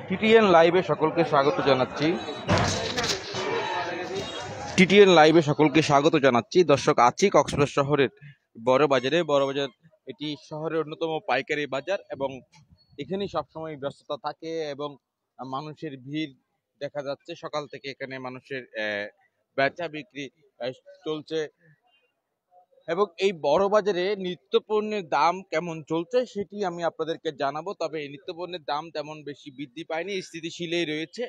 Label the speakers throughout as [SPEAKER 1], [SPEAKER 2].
[SPEAKER 1] TTN লাইভে সকলকে স্বাগত জানাচ্ছি। টিটিএন লাইভে সকলকে স্বাগত জানাচ্ছি। দর্শক, আছি কক্সবাজার শহরের বড় বাজারে। বড় বাজার এটি শহরের অন্যতম পাইকারি বাজার এবং এখানে সবসময় ব্যস্ততা থাকে এবং মানুষের ভিড় দেখা যাচ্ছে। সকাল থেকে এখানে মানুষের বেচা বিক্রি চলছে এবং এই বড় বাজারে নিত্যপণ্যের দাম কেমন চলছে সেটি আমি আপনাদেরকে জানাবো। তবে এই নিত্যপণ্যের দাম তেমন বেশি বৃদ্ধি পায়নি, স্থিতিশীলই রয়েছে।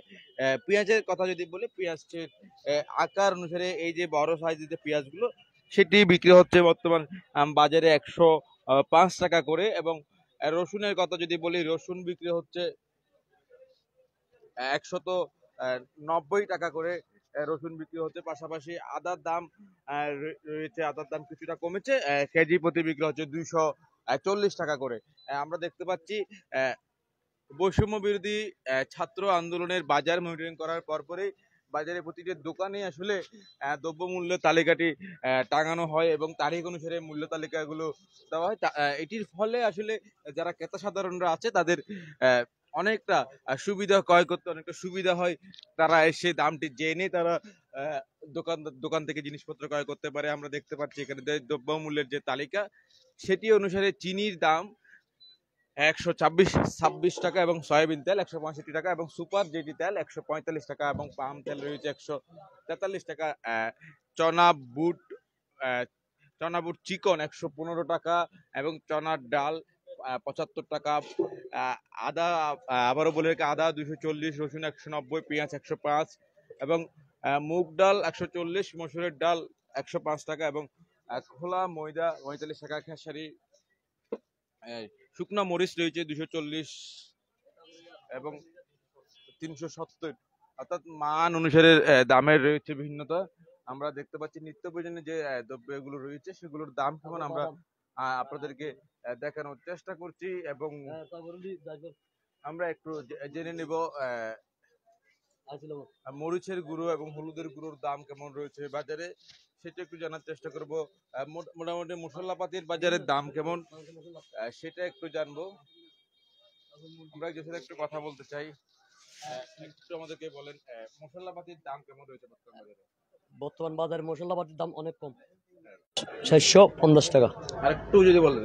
[SPEAKER 1] পেঁয়াজের কথা যদি বলি, পেঁয়াজের আকার অনুসারে এই যে বড় সাইজের যে পেঁয়াজগুলো সেটি বিক্রি হচ্ছে বর্তমান বাজারে 105 টাকা করে। এবং রসুনের কথা যদি বলি, রসুন বিক্রি হচ্ছে 190 টাকা করে রসুন বিক্রি হচ্ছে। পাশাপাশি আদার দাম রয়েছে, আদার দাম কিছুটা কমেছে, কেজি প্রতি বিক্রি হচ্ছে 240 টাকা করে। আমরা দেখতে পাচ্ছি বৈষম্য বিরোধী ছাত্র আন্দোলনের বাজার মনিটরিং করার পরপরই বাজারে প্রতিটি দোকানে আসলে দ্রব্যমূল্যের তালিকাটি টাঙানো হয় এবং তারিখ অনুসারে মূল্য তালিকাগুলো দেওয়া হয়। এটির ফলে আসলে যারা ক্রেতা সাধারণরা আছে তাদের অনেকটা সুবিধা, ক্রয় করতে অনেকটা সুবিধা হয়। তারা এসে দামটি জেনে তারা দোকান থেকে জিনিসপত্র ক্রয় করতে পারে। আমরা দেখতে পাচ্ছি এখানে দ্রব্যমূল্যের যে তালিকা সেটি অনুসারে চিনির দাম 126 টাকা এবং সয়াবিন তেল 165 টাকা এবং সুপার যেটি তেল 145 টাকা এবং পাম তেল রয়েছে 143 টাকা। চনা বুট চিকন 115 টাকা এবং চনার ডাল 75 টাকা। আদা আবারও বলে রেখে আদা 240, রসুন 190, পেঁয়াজ 105 এবং মুগ ডাল 140, মসুরের ডাল 105 টাকা এবং খোলা ময়দা 45 টাকা। খেসারি শুকনো মরিচ রয়েছে 240 এবং 370, অর্থাৎ মান অনুসারে দামের রয়েছে ভিন্নতা। আমরা দেখতে পাচ্ছি নিত্য প্রয়োজনীয় যে দ্রব্যগুলো রয়েছে সেগুলোর দাম কেমন আমরা আপনাদেরকে দেখানোর চেষ্টা করছি এবং আমরা একটু জেনে নেব মরিচের গুঁড়ো এবং হলুদের গুঁড়োর দাম কেমন রয়েছে বাজারে, সেটা একটু জানার চেষ্টা করব। মোটামুটি মশলাপাতির বাজারের দাম কেমন সেটা একটু জানবো। আমরা যে সাথে একটু কথা বলতে চাই, একটু আমাদেরকে বলেন মশলাপাতির দাম কেমন রয়েছে বর্তমান বাজারে?
[SPEAKER 2] বর্তমান বাজারে মশলাপাতির দাম অনেক কম, 750 টাকা।
[SPEAKER 1] আর একটু যদি বলেন।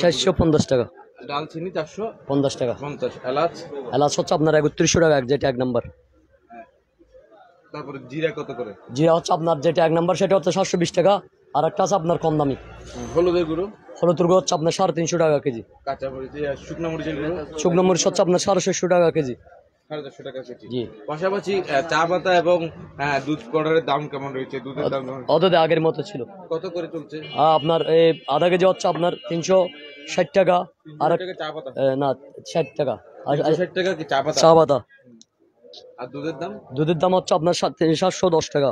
[SPEAKER 2] 750 টাকা।
[SPEAKER 1] ডালচিনি
[SPEAKER 2] 450 টাকা।
[SPEAKER 1] 50। এলাচ
[SPEAKER 2] হচ্ছে আপনার 3100 টাকা, যেটা 1 নাম্বার।
[SPEAKER 1] তারপরে জিরা কত করে?
[SPEAKER 2] জিরা হচ্ছে আপনার যেটা 1 নাম্বার সেটা হচ্ছে 720 টাকা, আর একটা আছে আপনার কম দামি।
[SPEAKER 1] হলুদের গুঁড়ো
[SPEAKER 2] হচ্ছে আপনার 350 টাকা কেজি।
[SPEAKER 1] কাঁচা মরিচ শুকনো মরিচের গুঁড়ো
[SPEAKER 2] হচ্ছে আপনার 650 টাকা কেজি।
[SPEAKER 1] 450 টাকা কেজি। জি। পাশাপাশি চা পাতা এবং দুধ পাউডারের দাম কেমন রয়েছে? দুধের দাম
[SPEAKER 2] আগের মতো ছিল।
[SPEAKER 1] কত করে চলছে?
[SPEAKER 2] আপনার আধা কেজি হচ্ছে আপনার 360 টাকা। আর
[SPEAKER 1] চা পাতা
[SPEAKER 2] না 60 টাকা।
[SPEAKER 1] 60 টাকা কি চা পাতা? আর দুধের দাম
[SPEAKER 2] হচ্ছে আপনার 710 টাকা।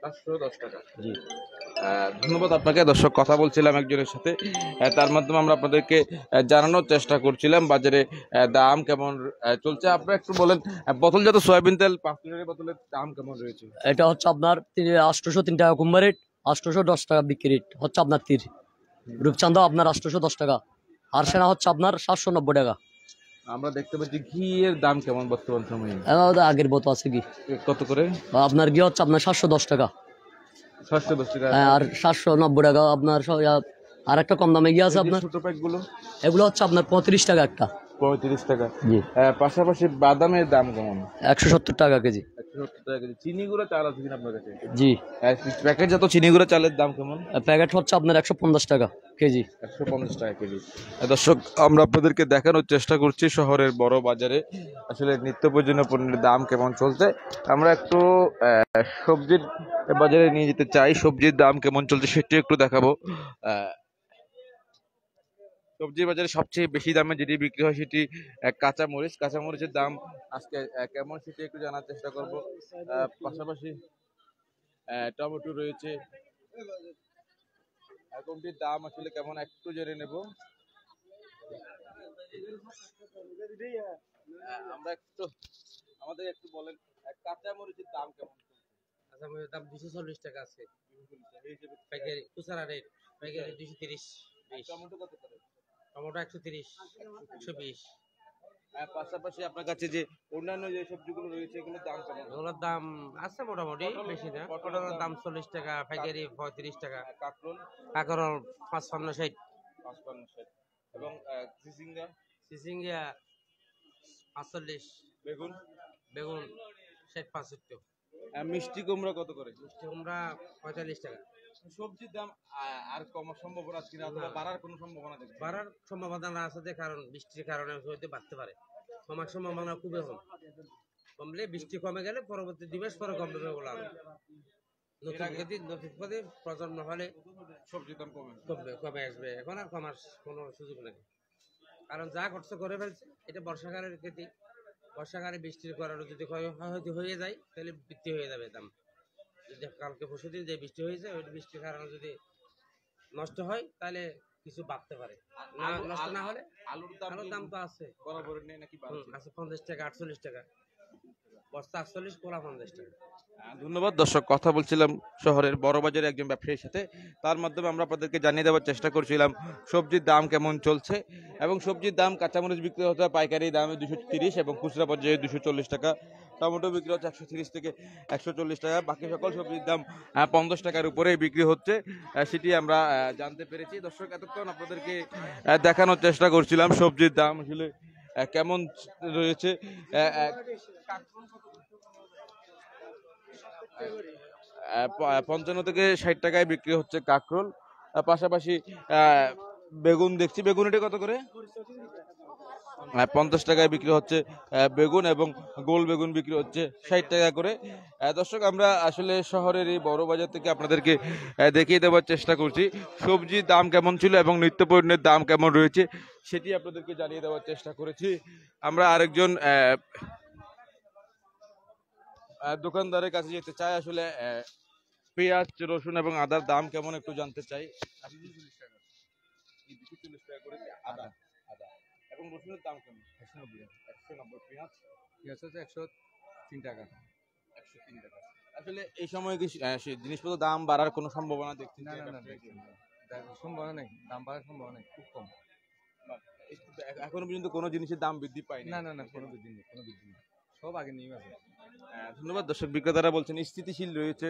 [SPEAKER 1] 710 টাকা। জি। ধন্যবাদ আপনাকে। দর্শক, কথা বলছিলাম একজনের সাথে, তার মাধ্যমে আমরা আপনাদেরকে জানানোর চেষ্টা করছিলাম বাজারে দাম কেমন চলছে। আপনারা একটু বলেন বোতলজাত সয়াবিন তেল 5 লিটারের বোতলের দাম কেমন রয়েছে?
[SPEAKER 2] এটা হচ্ছে আপনার 803 টাকা কুম্বা রেট, 810 টাকা বিক্রি রেট হচ্ছে আপনার রূপচান্দা আপনার 810 টাকা, আর সেনা হচ্ছে আপনার 790 টাকা।
[SPEAKER 1] আমরা দেখতে পাচ্ছি ঘি এর দাম কেমন বর্তমান সময়ে?
[SPEAKER 2] আগের মতো আছে ঘি।
[SPEAKER 1] কত করে?
[SPEAKER 2] আপনার ঘি হচ্ছে আপনার 710 টাকা।
[SPEAKER 1] 710 টাকা।
[SPEAKER 2] আর 790 টাকা আপনার। আর একটা কম দামে ঘি আছে আপনার
[SPEAKER 1] ছোট প্যাকগুলো,
[SPEAKER 2] এগুলো হচ্ছে আপনার 35 টাকা একটা।
[SPEAKER 1] 35 টাকা। জি। পাশাপাশি বাদামের দাম কেমন?
[SPEAKER 2] 170 টাকা কেজি।
[SPEAKER 1] 170 টাকা কেজি। চিনি গুঁড়া চাল আছে কিনা আপনার কাছে?
[SPEAKER 2] জি।
[SPEAKER 1] প্যাকেটজাত চিনি গুঁড়া চালের দাম কেমন?
[SPEAKER 2] প্যাকেট হচ্ছে আপনার 150 টাকা কেজি।
[SPEAKER 1] 150 টাকা কেজি। দর্শক, আমরা আপনাদেরকে দেখানোর চেষ্টা করছি শহরের বড় বাজারে আসলে নিত্য প্রয়োজনীয় পণ্যের দাম কেমন চলছে। আমরা একটু সবজির বাজারে নিয়ে যেতে চাই, সবজির দাম কেমন চলছে সেটি একটু দেখাবো। সবজির বাজারে সবচেয়ে বেশি দামে যেটি বিক্রি হয় সেটি কাঁচামরিচের দাম আজকে কেমন সেটি একটু জানার চেষ্টা করব। পাশাপাশি টমেটো রয়েছে, কোনটির দাম আসলে কেমন একটু জেনে নেব। আমরা আমাদের একটু বলেন কাঁচামরিচের দাম কেমন?
[SPEAKER 3] কাঁচামরিচের দাম 240 টাকা আছে পাইকারি, খুচরা রেট পাইকারি 230।
[SPEAKER 1] টমেটো কত করে?
[SPEAKER 3] টমেটো 130, 120।
[SPEAKER 1] পাশাপাশি আপনার কাছে যে অন্যান্য যে সবজিগুলো রয়েছে এগুলোর দাম কেমন?
[SPEAKER 3] এগুলোর দাম আছে মোটামুটি, বেশি না। পটলের দাম 40 টাকা, পাইকারি 35 টাকা,
[SPEAKER 1] কাকরোল
[SPEAKER 3] কাঁকরোল 55-60,
[SPEAKER 1] 55 এবং চিচিঙ্গা,
[SPEAKER 3] চিচিঙ্গা 45,
[SPEAKER 1] বেগুন,
[SPEAKER 3] বেগুন 60-65,
[SPEAKER 1] মিষ্টি কুমড়া কত করে?
[SPEAKER 3] মিষ্টি কুমড়া 45 টাকা।
[SPEAKER 1] সবজির দাম আর কমার সম্ভাবনা আছে কিনা অথবা
[SPEAKER 3] না।
[SPEAKER 1] বাড়ার কোনো সম্ভাবনা দেখছেন?
[SPEAKER 3] বাড়ার সম্ভাবনা আছে যে, কারণ বৃষ্টির কারণে হয়তো বাড়তে পারে। কমার সম্ভাবনা খুবই কম। কমলে বৃষ্টি কমে গেলে পরবর্তী 2 মাস পরে কমবে বলে আমি। নতুন পথে প্রজন্ম হলে
[SPEAKER 1] সবজির দাম কমে।
[SPEAKER 3] কমে আসবে। এখন আর কমার কোনো সুযোগ নেই। কারণ যা করছে করে ফেলছে। এটা বর্ষাকালের ক্ষেত্রে, বর্ষাকালে বৃষ্টির কারণে যদি হয়তো হয়ে যায় তাহলে বৃষ্টি হয়ে যাবে দাম। যদি কালকে পরশুদিন যে বৃষ্টি হয়েছে ওই বৃষ্টির কারণে যদি নষ্ট হয় তাহলে কিছু বাড়তে পারে। না, নষ্ট না হলে
[SPEAKER 1] আলুর
[SPEAKER 3] আলুর দাম তো আছে।
[SPEAKER 1] বরাবর নেই নাকি বাড়ছে?
[SPEAKER 3] আছে 50 টাকা, 48 টাকা। বস্তা 48, কোলা 50 টাকা।
[SPEAKER 1] ধন্যবাদ দর্শক, কথা বলছিলাম শহরের বড় বাজারের একজন ব্যবসায়ীর সাথে। তার মাধ্যমে আমরা আপনাদেরকে জানিয়ে দেওয়ার চেষ্টা করছিলাম সবজির দাম কেমন চলছে এবং সবজির দাম কাঁচামরিচ বিক্রি হতে হয় পাইকারি দামে 230 এবং খুচরা পর্যায়ে 240 টাকা। টমেটো বিক্রি হচ্ছে 130 থেকে 140 টাকা। বাকি সকল সবজির দাম 50 টাকার উপরেই বিক্রি হচ্ছে, সেটি আমরা জানতে পেরেছি। দর্শক, এতক্ষণ আপনাদেরকে দেখানোর চেষ্টা করছিলাম সবজির দাম আসলে কেমন রয়েছে। 55 থেকে 60 টাকায় বিক্রি হচ্ছে কাকরোল। পাশাপাশি বেগুন দেখছি, বেগুন এটা কত করে? 50 টাকায় বিক্রি হচ্ছে বেগুন এবং গোল বেগুন বিক্রি হচ্ছে 60 টাকা করে। দর্শক, আমরা আসলে শহরের এই বড় বাজার থেকে আপনাদেরকে দেখিয়ে দেওয়ার চেষ্টা করছি সবজির দাম কেমন ছিল এবং নিত্য পণ্যের দাম কেমন রয়েছে সেটি আপনাদেরকে জানিয়ে দেওয়ার চেষ্টা করেছি। আমরা আরেকজন দোকানদারের কাছে যেতে চাই, আসলে পেঁয়াজ, রসুন এবং আদার দাম কেমন একটু জানতে চাই। 240 টাকা। 240 টাকা করে আদা, আদা এবং রসুনের দাম কেমন? 190 টাকা। 190। পেঁয়াজ, পেঁয়াজ হচ্ছে 103 টাকা। 103 টাকা। আসলে এই সময় কি জিনিসপত্র দাম বাড়ার কোনো সম্ভাবনা দেখছেন?
[SPEAKER 4] না না না সম্ভাবনা নেই, দাম বাড়ার সম্ভাবনা নেই, খুব কম।
[SPEAKER 1] এখনো পর্যন্ত কোনো জিনিসের দাম বৃদ্ধি পায়নি?
[SPEAKER 4] না না না, কোনো বৃদ্ধি নেই, কোনো বৃদ্ধি নেই, সব আগে নিয়ম আছে।
[SPEAKER 1] ধন্যবাদ দর্শক, বিক্রেতারা বলছেন স্থিতিশীল রয়েছে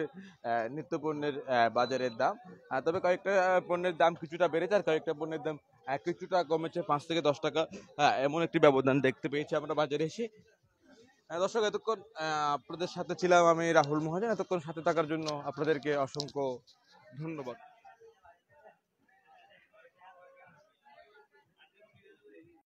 [SPEAKER 1] নিত্য পণ্যের বাজারের দাম। তবে কয়েকটা পণ্যের দাম কিছুটা বেড়েছে আর কয়েকটা পণ্যের দাম কিছুটা কমেছে, 5 থেকে 10 টাকা এমন একটি ব্যবধান দেখতে পেয়েছি আমরা বাজারে এসে। দর্শক, এতক্ষণ আপনাদের সাথে ছিলাম আমি রাহুল মহাজন। এতক্ষণ সাথে থাকার জন্য আপনাদেরকে অসংখ্য ধন্যবাদ।